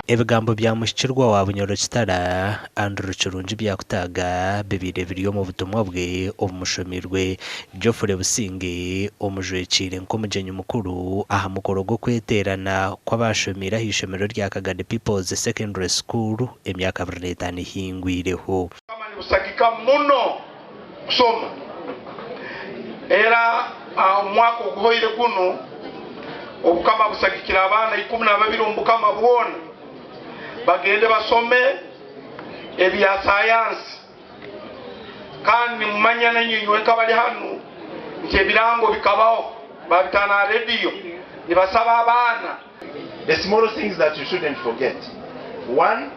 Ebigambo bya mushikirwa wa Bunyoro kitara Andrew Kirungi byakutaga bibire biriyo mu butumwa bwe obumushomirwe Geoffrey Businge omujwekire nkomugenyi mukuru aha mukoro gwo kweterana kw'abashomira hishomero rya Kagadi People's Secondary School emyaka 25 hingwireho kama ni usakika muno kusoma era mwaka oguhoire kuno obukama busakikira abana 12 ombukama bwona bagende basome ebya sayansi kandi mumanya n'enyinywe kabali hano nti ebirango bikabaho babitana radio nibasaba abana. The small things that you shouldn't forget. One,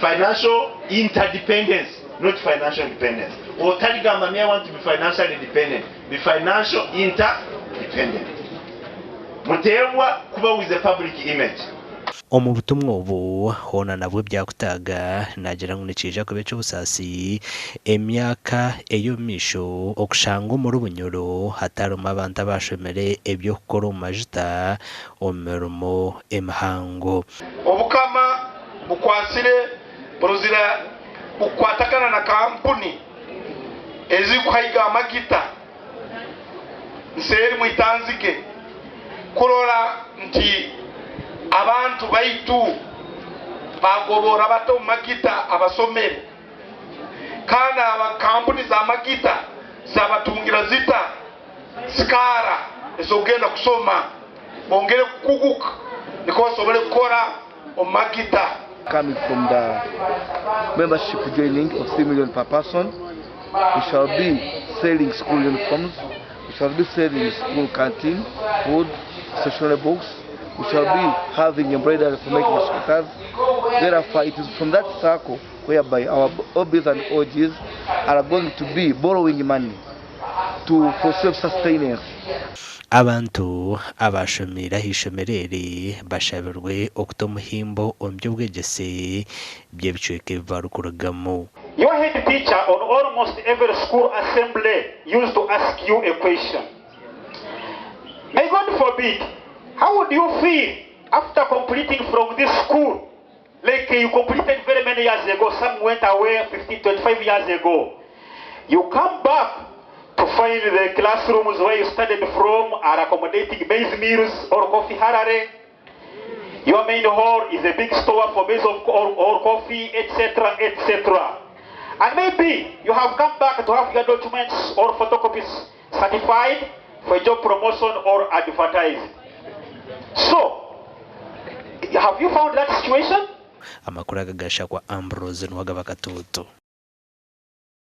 financial interdependence, not financial dependence. Or Taligama may want to be financially dependent, be financial interdependent. Mutewa kuba with the public image. Omu butumwa obu hona nabwo byakutaga nagira ngo nikija kube cy'obusasi emyaka eyomisho okushanga muri Bunyoro hataruma abantu abashomere ebyo kukora mu majita omumirimo emihango. Obukama bukwasire buruzira bukwatakana na kampuni ezikuhaiga amagita nseri mwitanzike kurora nti abantu baitu bagobora bato magita abasomere kana abakampuni za magita zabatungira zita skara ezogenda kusoma bongere kukuguka niko sobole kukora omagita. Coming from the membership joining of 3 million per person, we shall be selling school uniforms, we shall be selling school canteen, food, stationery books. We shall be having embroidery for making scooters. Therefore, it is from that circle whereby our OBs and OGs are going to be borrowing money for self-sustenance. Abantu abashomira hishomerere bashabirwe okuta muhimbo ombyo bwegese byebicweke bivarukuragamo. Your head teacher on almost every school assembly used to ask you a question. May God forbid, how would you feel after completing from this school? Like you completed very many years ago, some went away 15, 25 years ago. You come back to find the classrooms where you studied from are accommodating maize meals or coffee harare. Your main hall is a big store for maize or coffee, etc., etc. And maybe you have come back to have your documents or photocopies certified for job promotion or advertising. So, have you found that situation? Amakuru agagasha kwa Ambrose Nwagabakatoto.